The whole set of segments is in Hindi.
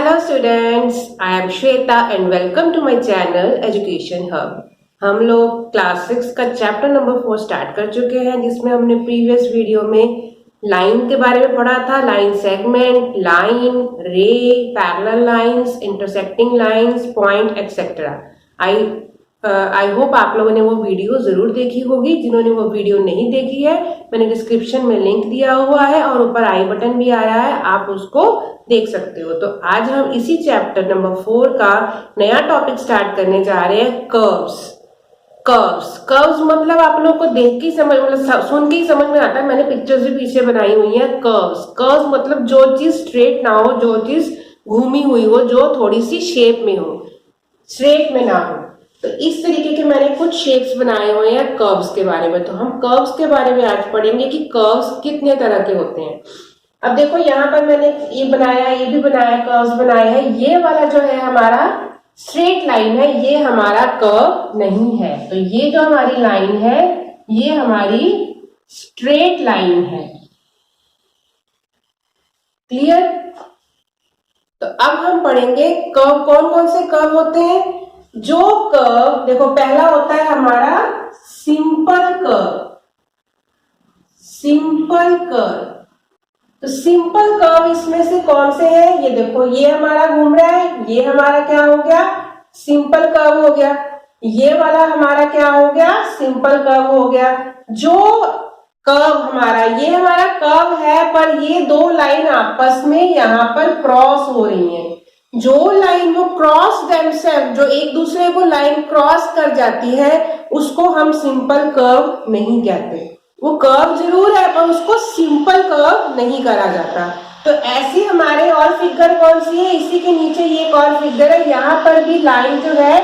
Hello students, I am Shweta and welcome to my channel Education Hub. हम लोग क्लास 6 का चैप्टर नंबर 4 स्टार्ट कर चुके हैं, जिसमें हमने प्रीवियस वीडियो में लाइन के बारे में पढ़ा था। लाइन सेगमेंट, लाइन, रे, parallel lines, intersecting lines, point etcetera. I hope आप लोगों ने वो वीडियो जरूर देखी होगी। जिन्होंने वो वीडियो नहीं देखी है, मैंने डिस्क्रिप्शन में लिंक दिया हुआ है और ऊपर आई बटन भी आया है, आप उसको देख सकते हो। तो आज हम इसी चैप्टर नंबर 4 का नया टॉपिक स्टार्ट करने जा रहे हैं, कर्व्स। कर्व्स मतलब आप लोगों को देख के समझ, मतलब सुन के ही समझ में आता है। मैंने पिक्चर्स भी पीछे बनाई हुई है। कर्व्स मतलब जो चीज स्ट्रेट ना हो, जो चीज घूमी हुई हो, जो थोड़ी सी शेप में हो, स्ट्रेट में ना हो। तो इस तरीके के मैंने कुछ शेप्स बनाए हुए हैं कर्व्स के बारे में। तो हम कर्व्स के बारे में आज पढ़ेंगे कि कर्व्स कितने तरह के होते हैं। अब देखो यहाँ पर मैंने ये बनाया, ये भी बनाया, कर्व्स बनाए हैं। ये वाला जो है हमारा स्ट्रेट लाइन है, ये हमारा कर्व नहीं है। तो ये जो हमारी लाइन है, ये हमारी स्ट्रेट लाइन है। क्लियर? तो अब हम पढ़ेंगे कर्व, कौन कौन से कर्व होते हैं। जो कर्व, देखो पहला होता है हमारा सिंपल कर्व। सिंपल कर्व, तो सिंपल कर्व इसमें से कौन से हैं? ये देखो, ये हमारा घूम रहा है, ये हमारा क्या हो गया? सिंपल कर्व हो गया। ये वाला हमारा क्या हो गया? सिंपल कर्व हो गया। जो कर्व हमारा, ये हमारा कर्व है, पर ये दो लाइन आपस में यहाँ पर क्रॉस हो रही हैं। जो लाइन वो क्रॉस देमसेल्फ, जो एक दूसरे को लाइन क्रॉस कर जाती है, उसको हम सिंपल कर्व नहीं कहते। वो कर्व जरूर है, पर उसको सिंपल कर्व नहीं करा जाता। तो ऐसी हमारे और फिगर कौन सी है? इसी के नीचे ये एक और फिगर है। यहाँ पर भी लाइन जो है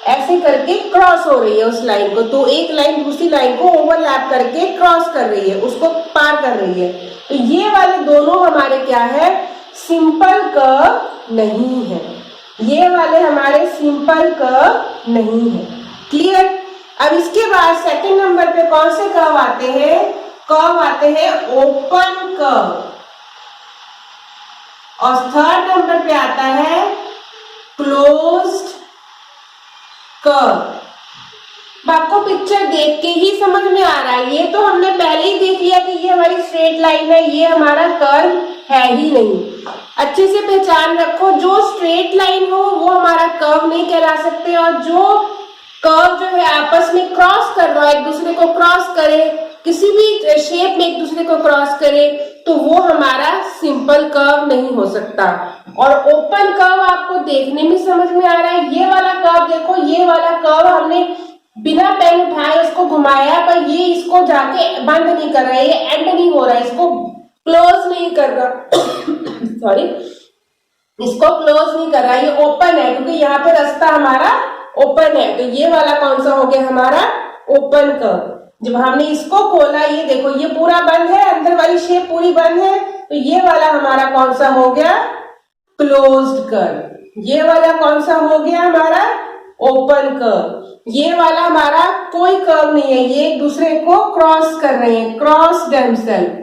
ऐसे करके क्रॉस हो रही है उस लाइन को। तो एक लाइन दूसरी लाइन को ओवरलैप करके क्रॉस कर रही है, उसको पार कर रही है। तो ये वाले दोनों हमारे क्या है? सिंपल कर्व नहीं है। ये वाले हमारे सिंपल कर्व नहीं है। क्लियर? अब इसके बाद सेकंड नंबर पे कौन से कर्व आते हैं? कर्व आते हैं ओपन कर्व। और थर्ड नंबर पे आता है क्लोज्ड कर्व। आपको पिक्चर देख के ही समझ में आ रहा है, ये तो हमने पहले ही देख लिया कि ये हमारी स्ट्रेट लाइन है, ये हमारा कर्व है ही नहीं। अच्छे से पहचान रखो, जो स्ट्रेट लाइन हो वो हमारा कर्व नहीं कहला सकते, और जो कर्व जो है आपस में क्रॉस कर रहा है, एक दूसरे को क्रॉस करे, किसी भी शेप में एक दूसरे को क्रॉस करे, तो वो हमारा सिंपल कर्व नहीं हो सकता। और ओपन कर्व आपको देखने में समझ में आ रहा है। ये वाला कर्व देखो, ये वाला कर्व हमने बिना पेन उठाए उसको घुमाया, पर ये इसको जाके बंद नहीं कर रहा है, ये एंड नहीं हो रहा है, इसको क्लोज नहीं कर रहा सॉरी, इसको क्लोज नहीं कर रहा, ये ओपन है, क्योंकि यहाँ पे रास्ता हमारा ओपन है। तो ये वाला कौन सा हो गया? हमारा ओपन कर्व। जब हमने इसको खोला, ये देखो, ये पूरा बंद है, अंदर वाली शेप पूरी बंद है, तो ये वाला हमारा कौन सा हो गया? Closed curve. ये वाला कौन सा हो गया? हमारा ओपन कर्व। ये वाला हमारा कोई कर्व नहीं है, ये एक दूसरे को क्रॉस कर रहे हैं, क्रॉस देमसेल्फ।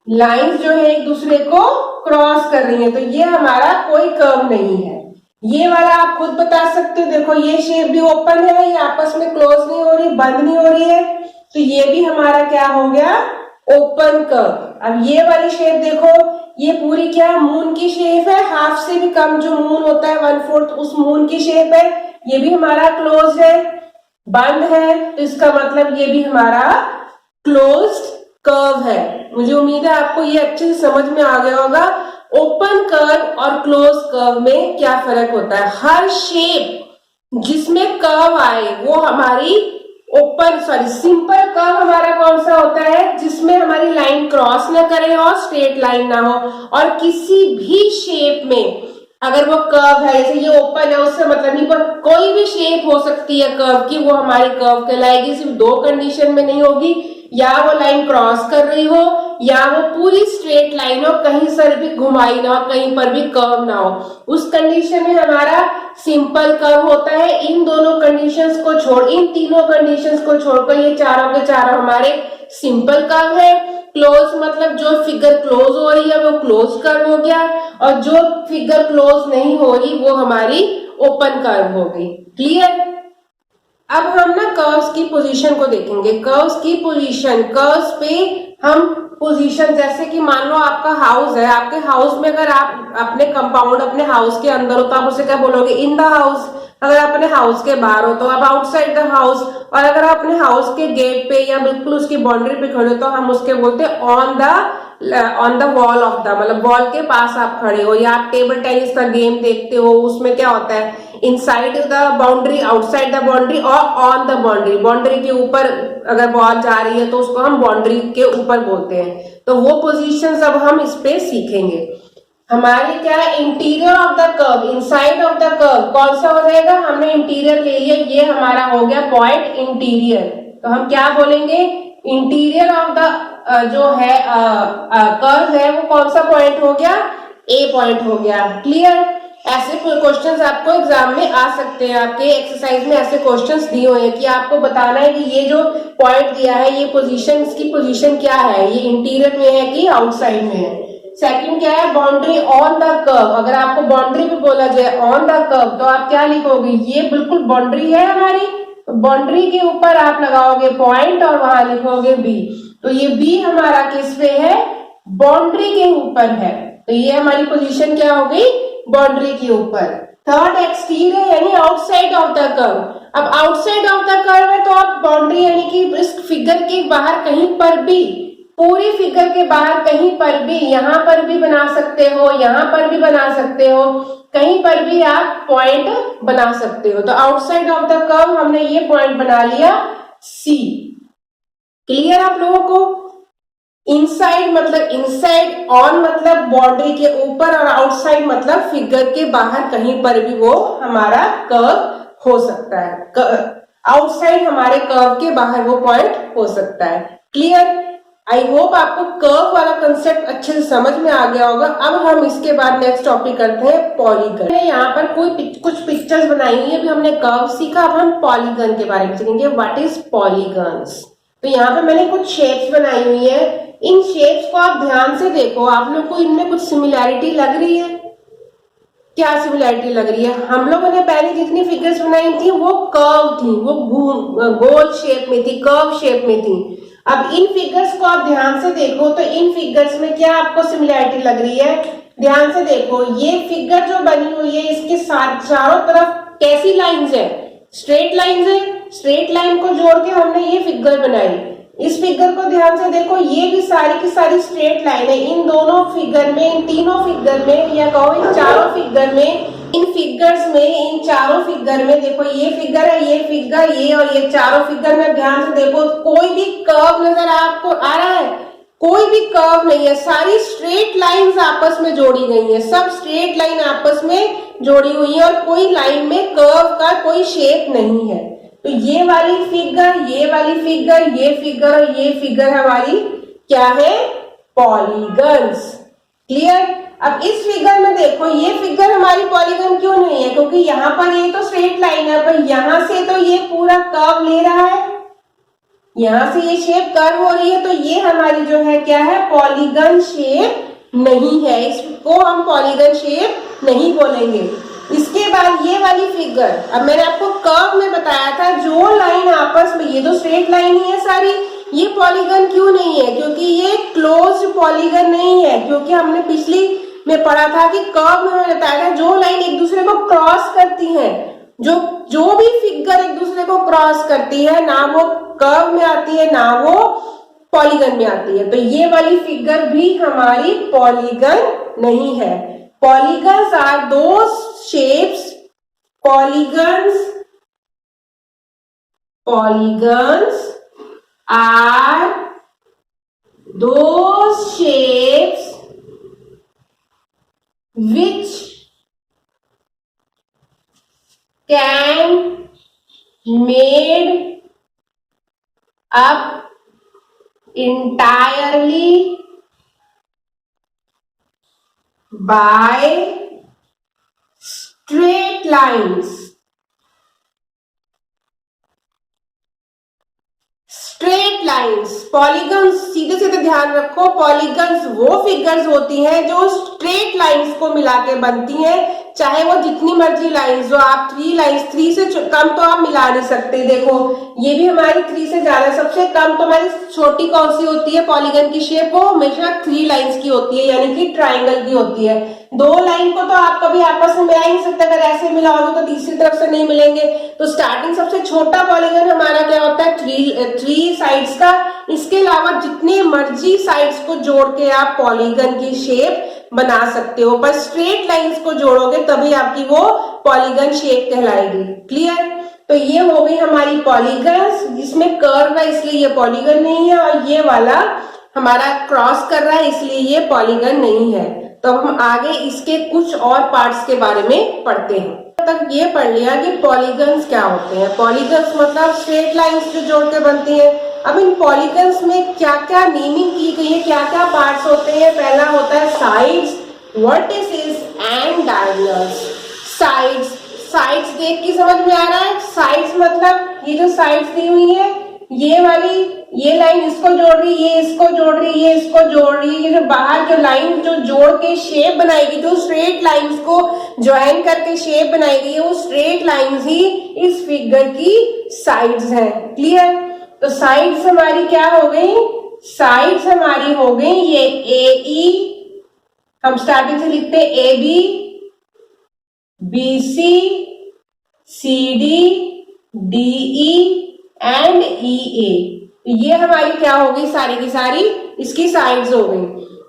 लाइंस जो है एक दूसरे को क्रॉस कर रही है, तो ये हमारा कोई कर्व नहीं है। ये वाला आप खुद बता सकते हो, देखो ये शेप भी ओपन है, ये आपस में क्लोज नहीं हो रही, बंद नहीं हो रही है, तो ये भी हमारा क्या हो गया? Open curve. अब ये वाली शेप देखो, ये पूरी क्या मून की शेप है, हाफ से भी कम जो मून होता है, 1/4 उस मून की शेप है। ये भी हमारा क्लोज है, बंद है, तो इसका मतलब ये भी हमारा क्लोज्ड कर्व है। मुझे उम्मीद है आपको ये अच्छे से समझ में आ गया होगा ओपन कर्व और क्लोज कर्व में क्या फर्क होता है। हर शेप जिसमें कर्व आए वो हमारी सिंपल कर्व हमारा कौन सा होता है? जिसमें हमारी लाइन क्रॉस ना करे और स्ट्रेट लाइन ना हो, और किसी भी शेप में अगर वो कर्व है, जैसे ये ओपन है, उससे मतलब नहीं, पर कोई भी शेप हो सकती है कर्व की, वो हमारी कर्व कहलाएगी। सिर्फ दो कंडीशन में नहीं होगी, या वो लाइन क्रॉस कर रही हो या वो पूरी स्ट्रेट लाइन हो, कहीं से भी घुमाई ना हो, कहीं पर भी कर्व ना हो, उस कंडीशन में हमारा सिंपल कर्व होता है। इन दोनों कंडीशंस को छोड़, इन तीनों कंडीशंस को छोड़कर ये चारों के चारों हमारे सिंपल कर्व है। क्लोज मतलब जो फिगर क्लोज हो रही है वो क्लोज कर्व हो गया, और जो फिगर क्लोज नहीं हो रही वो हमारी ओपन कर्व हो गई। क्लियर? अब हम ना कर्व्स की पोजीशन को देखेंगे। कर्व्स की पोजीशन, कर्व्स पे हम पोजीशन, जैसे कि मान लो आपका हाउस है, आपके हाउस में अगर आप अपने कंपाउंड, अपने हाउस के अंदर हो तो आप उसे क्या बोलोगे? In the house. अगर आप अपने हाउस के बाहर हो तो आप आउटसाइड द हाउस, और अगर आप अपने हाउस के गेट पे या बिल्कुल उसकी बाउंड्री पे खड़े हो तो हम उसके बोलते हैं on the wall of the, मतलब वॉल के पास आप खड़े हो। या आप टेबल टेनिस का गेम देखते हो, उसमें क्या होता है? Inside the boundary, outside the boundary और ऑन द बाउंड्री। बाउंड्री के ऊपर अगर बॉल जा रही है तो उसको हम बाउंड्री के ऊपर बोलते हैं। तो वो पोजीशंस अब हम इस पे सीखेंगे। हमारी क्या है? Interior of the curve, inside of the curve कौन सा हो जाएगा? हमने इंटीरियर ले लिया, ये हमारा हो गया पॉइंट इंटीरियर। तो हम क्या बोलेंगे? इंटीरियर ऑफ द जो है कर्व है वो कौन सा पॉइंट हो गया? ए पॉइंट हो गया। क्लियर? ऐसे क्वेश्चंस आपको एग्जाम में आ सकते हैं। आपके एक्सरसाइज में ऐसे क्वेश्चंस दिए हुए हैं कि आपको बताना है कि ये जो पॉइंट दिया है, ये पोजीशन, इसकी पोजीशन क्या है, ये इंटीरियर में है कि आउटसाइड में है। सेकंड क्या है? Boundary on the curve. अगर आपको बाउंड्री पे बोला जाए ऑन द कर्व तो आप क्या लिखोगे? ये बिल्कुल बाउंड्री है हमारी, बाउंड्री के ऊपर आप लगाओगे पॉइंट और वहां लिखोगे बी। तो ये बी हमारा किस पे है? बाउंड्री के ऊपर है। तो ये हमारी पोजीशन क्या हो गई? बाउंड्री के ऊपर। थर्ड एक्सटीरियर यानी आउटसाइड ऑफ द कर्व। अब आउटसाइड ऑफ द कर्व है तो आप बाउंड्री यानी कि इस फिगर के बाहर कहीं पर भी, पूरी फिगर के बाहर कहीं पर भी, यहां पर भी बना सकते हो, यहां पर भी बना सकते हो, कहीं पर भी आप पॉइंट बना सकते हो। तो आउटसाइड ऑफ द कर्व हमने ये पॉइंट बना लिया सी। क्लियर आप लोगों को? इनसाइड मतलब इनसाइड, ऑन मतलब बाउंड्री के ऊपर, और आउटसाइड मतलब फिगर के बाहर कहीं पर भी वो हमारा कर्व हो सकता है। आउटसाइड हमारे कर्व के बाहर वो पॉइंट हो सकता है। क्लियर? आई होप आपको कर्व वाला कंसेप्ट अच्छे से समझ में आ गया होगा। अब हम इसके बाद नेक्स्ट टॉपिक करते हैं पॉलीगन। यहाँ पर कुछ पिक्चर्स बनाई हुई है। अभी हमने कर्व सीखा, अब हम पॉलीगन के बारे में सीखेंगे। What is polygons? तो यहाँ पे मैंने कुछ शेप्स बनाई हुई है। इन शेप्स को आप ध्यान से देखो, आप लोग को इनमें कुछ सिमिलैरिटी लग रही है? क्या सिमिलैरिटी लग रही है? हम लोगों ने पहले जितनी फिगर्स बनाई थी वो कर्व थी, वो गोल शेप में थी, कर्व शेप में थी। अब इन फिगर्स को आप ध्यान से देखो तो इन फिगर्स में क्या आपको सिमिलैरिटी लग रही है? ध्यान से देखो, ये फिगर जो बनी हुई है इसके साथ चारों तरफ कैसी लाइंस है? स्ट्रेट लाइंस है। स्ट्रेट लाइन को जोड़ के हमने ये फिगर बनाई। इस फिगर को ध्यान से देखो, ये भी सारी की सारी स्ट्रेट लाइन है। इन दोनों फिगर में, इन तीनों फिगर में, या कहो इन चारों फिगर में, इन फिगर्स में, इन चारों फिगर में देखो, ये फिगर है, ये फिगर, ये और ये चारों फिगर में ध्यान से देखो, कोई भी कर्व नजर आपको आ रहा है? कोई भी कर्व नहीं है, सारी स्ट्रेट लाइंस आपस में जोड़ी गई है। सब स्ट्रेट लाइन आपस में जोड़ी हुई है और कोई लाइन में कर्व का कोई शेप नहीं है। तो ये वाली फिगर, ये वाली फिगर, ये फिगर और ये फिगर हमारी क्या है? पॉलीगन्स। क्लियर? अब इस फिगर में देखो, ये फिगर हमारी पॉलीगन क्यों नहीं है? क्योंकि यहाँ पर ये तो स्ट्रेट लाइन है, पर यहां से तो ये पूरा कर्व ले रहा है, यहां से ये शेप कर्व हो रही है, तो ये हमारी जो है क्या है? पॉलीगन शेप नहीं है। इसको हम पॉलीगन शेप नहीं बोलेंगे। इसके बाद ये वाली फिगर, अब मैंने आपको कर्व में बताया था, जो लाइन आपस में, ये तो स्ट्रेट लाइन ही है सारी, ये पॉलीगन क्यों नहीं है? क्योंकि ये क्लोज्ड पॉलीगन नहीं है। क्योंकि हमने पिछली में पढ़ा था कि कर्व में मैंने बताया था जो लाइन एक दूसरे को क्रॉस करती है, जो भी फिगर एक दूसरे को क्रॉस करती है, ना वो कर्व में आती है ना वो पॉलीगन में आती है। तो ये वाली फिगर भी हमारी पॉलीगन नहीं है। Polygons are those shapes, polygons are those shapes which can made up entirely by straight lines. Straight lines, polygons, सीधे सीधे ध्यान रखो, पॉलीगन्स वो फिगर्स होती हैं जो स्ट्रेट लाइंस को मिला के बनती हैं, चाहे वो जितनी मर्जी लाइंस, जो आप 3 लाइंस, 3 से कम तो आप मिला नहीं सकते। देखो ये भी हमारी 3 से ज्यादा, सबसे कम तो हमारी छोटी कौन सी होती है पॉलीगन की शेप, वो हमेशा 3 लाइंस की होती है, यानी कि ट्राइंगल की होती है। 2 लाइन को तो आप कभी आपस में मिला ही नहीं सकते, अगर ऐसे मिलाओगे तो तीसरी तरफ से नहीं मिलेंगे। तो स्टार्टिंग सबसे छोटा पॉलीगन हमारा क्या होता है, 3 साइड्स का। इसके अलावा जितने मर्जी साइड्स को जोड़ के आप पॉलीगन की शेप बना सकते हो, पर स्ट्रेट लाइंस को जोड़ोगे तभी आपकी वो पॉलीगन शेप कहलाएगी। क्लियर? तो ये हो गई हमारी पॉलीगन्स, जिसमें कर्व है इसलिए ये पॉलीगन नहीं है, और ये वाला हमारा क्रॉस कर रहा है इसलिए ये पॉलीगन नहीं है। तो हम आगे इसके कुछ और पार्ट्स के बारे में पढ़ते हैं। तक ये पढ़ लिया कि पॉलीगन्स क्या होते हैं। पॉलीगन्स मतलब स्ट्रेट लाइंस जो जोड़ के बनती हैं। अब इन पॉलीगन्स में क्या क्या नेमिंग की गई है, क्या क्या पार्ट्स होते हैं। पहला होता है sides, vertices and diagonals. Sides, sides देख के समझ में आ रहा है, साइड्स मतलब ये जो साइड्स दी हुई है, ये वाली, ये लाइन इसको जोड़ रही, ये इसको जोड़ रही, ये इसको जोड़ रही, ये जो बाहर जो लाइन जो जोड़ के शेप बनाएगी, जो स्ट्रेट लाइंस को ज्वाइन करके शेप बनाएगी, वो स्ट्रेट लाइंस ही इस फिगर की साइड्स हैं। क्लियर? तो साइड्स हमारी क्या हो गई, साइड्स हमारी हो गई ये ए ई, हम स्टार्टिंग से लिखते A B, B C, C D, D E and E A. ये हमारी क्या हो गई, सारी की सारी इसकी साइड्स हो गई।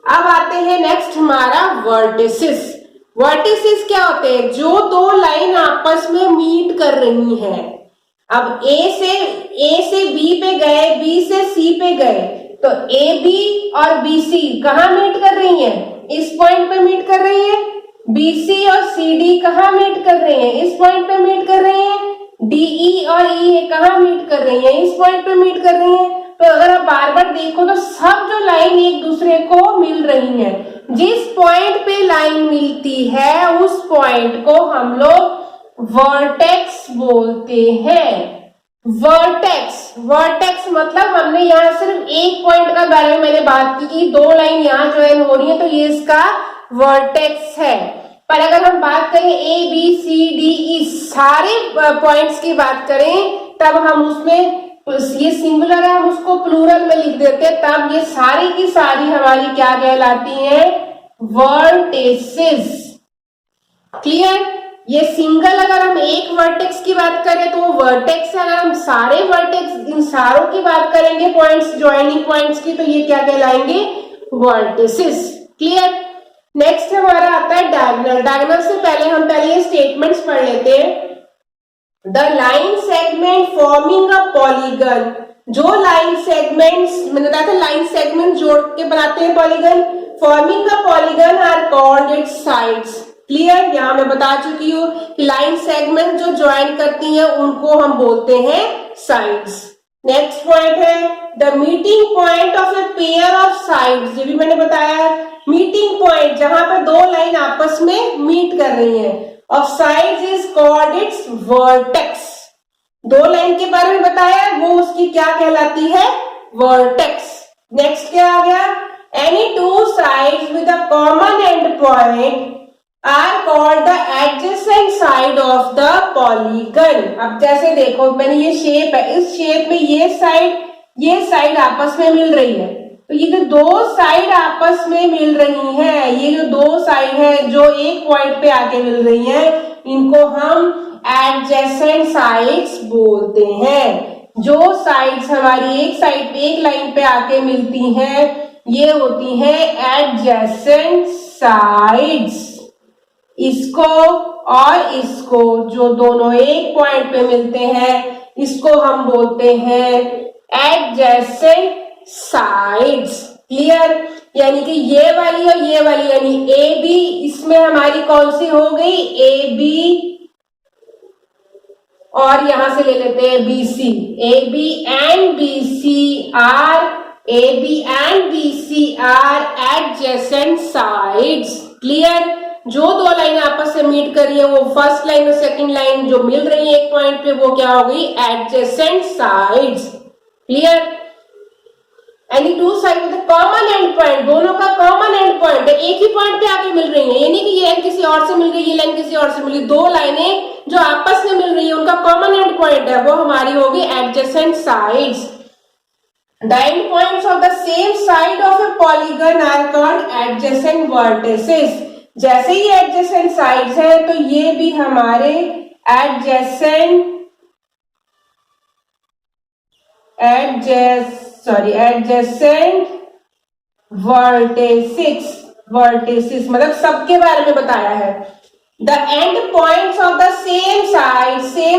अब आते हैं नेक्स्ट हमारा वर्टिसेस। वर्टिसेस क्या होते हैं, जो 2 लाइन आपस में मीट कर रही हैं। अब ए से बी पे गए, बी से सी पे गए, तो ए बी और बी सी कहाँ मीट कर रही हैं, इस पॉइंट पे मीट कर रही है। बी सी और सी डी कहाँ मीट कर रही हैं, इस पॉइंट पे मीट कर रही है। डीई और ई कहाँ मीट कर रही है, इस पॉइंट पे मीट कर रही है। तो अगर आप बार बार देखो तो सब जो लाइन एक दूसरे को मिल रही है, जिस पॉइंट पे लाइन मिलती है उस पॉइंट को हम लोग वर्टेक्स बोलते हैं। वर्टेक्स, वर्टेक्स मतलब हमने यहाँ सिर्फ एक पॉइंट का बारे में मैंने बात की कि 2 लाइन यहाँ ज्वाइन हो रही है, तो ये इसका वर्टेक्स है। पर अगर हम बात करें A B C D E सारे पॉइंट्स की बात करें, तब हम उसमें, ये सिंगुलर है, हम उसको प्लूरल में लिख देते हैं, तब ये सारी की सारी हमारी क्या कहलाती हैं, वर्टिसेस। क्लियर? ये सिंगल, अगर हम एक वर्टेक्स की बात करें तो वो वर्टेक्स है, अगर हम सारे वर्टेक्स इन सारों की बात करेंगे पॉइंट्स, ज्वाइनिंग पॉइंट्स की, तो ये क्या कहलाएंगे, वर्टिसेस। क्लियर? नेक्स्ट हमारा आता है डायगोनल। डायगोनल से पहले ये स्टेटमेंट्स पढ़ लेते हैं। The line segment forming a polygon, जो लाइन सेगमेंट्स, मैंने बताया था लाइन सेगमेंट जोड़ के बनाते हैं polygon. Forming a polygon are called its sides. Clear? यहां मैं बता चुकी हूँ कि लाइन सेगमेंट जो ज्वाइन करती हैं उनको हम बोलते हैं साइड्स। नेक्स्ट पॉइंट है the meeting point of a pair of sides. ये भी मैंने बताया, मीटिंग पॉइंट जहां पर 2 लाइन आपस में मीट कर रही हैं, of sides is called its vertex. 2 line के बारे में बताया, वो उसकी क्या कहलाती है, वर्टेक्स। नेक्स्ट क्या आ गया, any 2 sides with a common end point are called the adjacent side of the polygon. अब जैसे देखो मैंने ये शेप है, इस शेप में ये साइड आपस में मिल रही है, तो ये जो 2 साइड आपस में मिल रही हैं, ये जो 2 साइड है जो एक पॉइंट पे आके मिल रही हैं, इनको हम एडजेसेंट साइड्स बोलते हैं। जो साइड्स हमारी एक साइड पे, एक लाइन पे आके मिलती हैं, ये होती हैं एडजेसेंट साइड्स। इसको और इसको जो दोनों एक पॉइंट पे मिलते हैं, इसको हम बोलते हैं एडजेसेंट साइड्स। क्लियर? यानी कि ये वाली और ये वाली, यानी ए बी, इसमें हमारी कौन सी हो गई, ए बी, और यहां से ले लेते हैं B C. A B and B C are AB and BC are adjacent sides. Clear? जो दो लाइन आपस से मीट कर रही है वो फर्स्ट लाइन और सेकंड लाइन जो मिल रही है एक पॉइंट पे वो क्या हो गई? Adjacent sides. Clear? Any two side with common end point, दोनों का कॉमन एंड पॉइंट है, एक ही पॉइंट पे आके मिल रही है. ये नहीं कि ये लाइन किसी और से मिल गई, ये लाइन किसी और से मिल गई. दो लाइनें जो आपस में मिल रही है उनका कॉमन एंड पॉइंट है, वो हमारी होगी adjacent sides. The end points of the same side of a polygon are called adjacent vertices. जैसे ही adjacent sides है तो ये भी हमारे adjacent vertices मतलब सबके बारे में बताया है. The end points of the same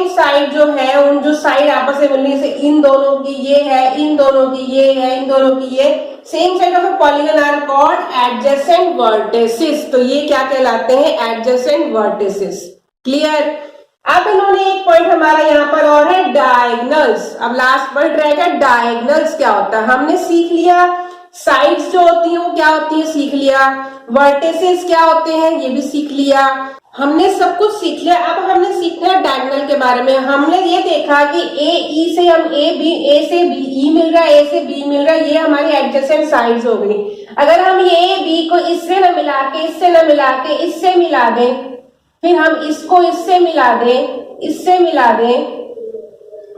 side जो है, उन जो साइड आपस में मिलने से इन दोनों की ये है, इन दोनों की ये है, इन दोनों की ये, same side of a polygon are called adjacent vertices. तो ये क्या कहलाते हैं? Adjacent vertices. क्लियर? अब इन्होंने एक पॉइंट हमारा यहाँ पर और है डायगोनल्स. अब लास्ट पॉइंट रहेगा डायगोनल्स क्या होता है. हमने सीख लिया साइड्स जो होती हैं वो क्या होती है, सीख लिया. वर्टिसेस क्या होते हैं ये भी सीख लिया. हमने सब कुछ सीख लिया. अब हमने सीखना है डायगोनल के बारे में. हमने ये देखा कि ए ई से हम ए से बी ई मिल रहा है, ए से बी मिल रहा है, ये हमारी एडजेसेंट साइड्स हो गई. अगर हम ये बी को इससे न मिला के, इससे न मिला के, इससे मिला दें, फिर हम इसको इससे मिला दें, इससे मिला दें,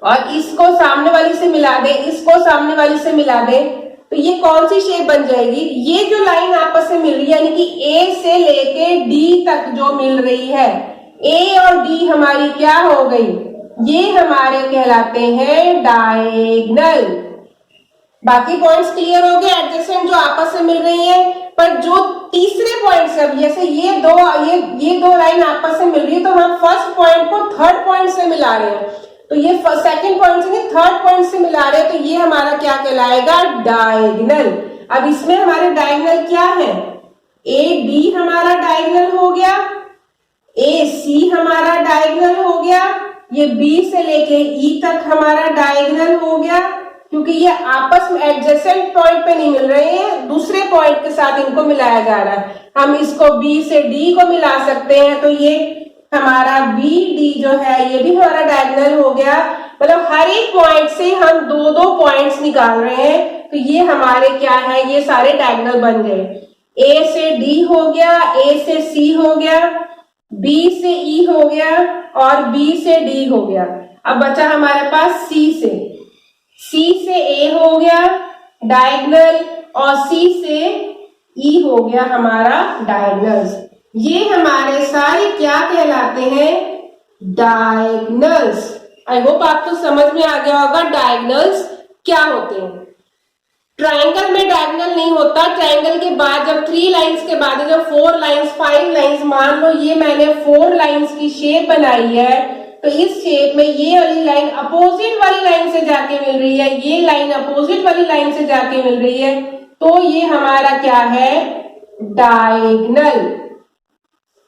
और इसको सामने वाली से मिला दें, इसको सामने वाली से मिला दें, तो ये कौन सी शेप बन जाएगी? ये जो लाइन आपस में मिल रही है यानी कि ए से लेके डी तक जो मिल रही है, ए और डी हमारी क्या हो गई? ये हमारे कहलाते हैं डायगोनल. बाकी पॉइंट्स क्लियर हो गए एडजेसेंट जो आपस में मिल रही है. पर जो तीसरे पॉइंट से, अब जैसे ये दो लाइन आपस में मिल रही है तो हम फर्स्ट पॉइंट को थर्ड पॉइंट से मिला रहे हैं, तो ये सेकंड पॉइंट से थर्ड पॉइंट से मिला रहे हैं, तो ये हमारा क्या कहलाएगा? डायगोनल. अब इसमें हमारे डायगोनल क्या है? ए बी हमारा डायगोनल हो गया, ए सी हमारा डायगोनल हो गया, ये बी से लेके ई तक हमारा डायगोनल हो गया, क्योंकि ये आपस में एडजेसेंट पॉइंट पे नहीं मिल रहे हैं, दूसरे पॉइंट के साथ इनको मिलाया जा रहा है. हम इसको बी से डी को मिला सकते हैं, तो ये हमारा बी डी जो है ये भी हमारा डायगोनल हो गया. मतलब हर एक पॉइंट से हम दो दो पॉइंट्स निकाल रहे हैं, तो ये हमारे क्या है? ये सारे डायगोनल बन गए. ए से डी हो गया, ए से सी हो गया, बी से ई हो गया और बी से डी हो गया. अब बचा हमारे पास सी से ए हो गया डायगोनल और सी से ई हो गया हमारा डायगोनल्स. ये हमारे सारे क्या कहलाते हैं? डायगोनल्स. आई होप आपको समझ में आ गया होगा डायगोनल्स क्या होते हैं. ट्रायंगल में डायगोनल नहीं होता. ट्रायंगल के बाद जब 3 लाइंस के बाद जब 4 लाइंस 5 लाइंस, मान लो ये मैंने 4 लाइंस की शेप बनाई है, तो इस शेप में ये वाली लाइन अपोजिट वाली लाइन से जाके मिल रही है, ये लाइन अपोजिट वाली लाइन से जाके मिल रही है, तो ये हमारा क्या है? डायगोनल.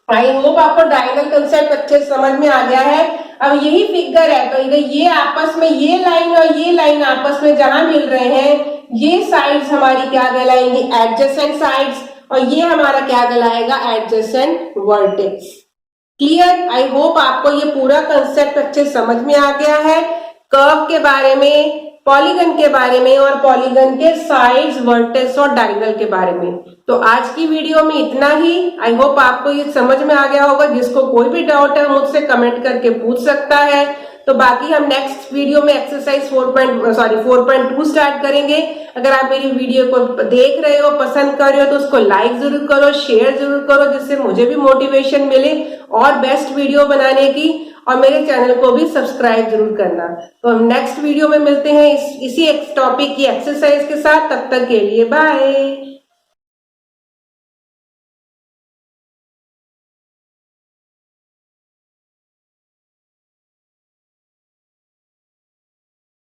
आई होप आपको डायगोनल कंसेप्ट अच्छे से समझ में आ गया है. अब यही फिगर है, तो ये आपस में ये लाइन और ये लाइन आपस में जहां मिल रहे हैं, ये साइड्स हमारी क्या कहलाएंगी? Adjacent sides. और ये हमारा क्या कहलाएगा? Adjacent vertex. Clear? I hope आपको ये पूरा कंसेप्ट अच्छे समझ में आ गया है. कर्व के बारे में, पॉलीगन के बारे में और पॉलीगन के साइड्स, वर्टेक्स और डायगोनल के बारे में. तो आज की वीडियो में इतना ही. आई होप आपको ये समझ में आ गया होगा. जिसको कोई भी डाउट है मुझसे कमेंट करके पूछ सकता है. तो बाकी हम नेक्स्ट वीडियो में एक्सरसाइज 4.2 स्टार्ट करेंगे. अगर आप मेरी वीडियो को देख रहे हो, पसंद कर रहे हो, तो उसको लाइक जरूर करो, शेयर जरूर करो, जिससे मुझे भी मोटिवेशन मिले और बेस्ट वीडियो बनाने की. और मेरे चैनल को भी सब्सक्राइब जरूर करना. तो हम नेक्स्ट वीडियो में मिलते हैं इसी टॉपिक की एक्सरसाइज के साथ. तब तक के लिए बाय.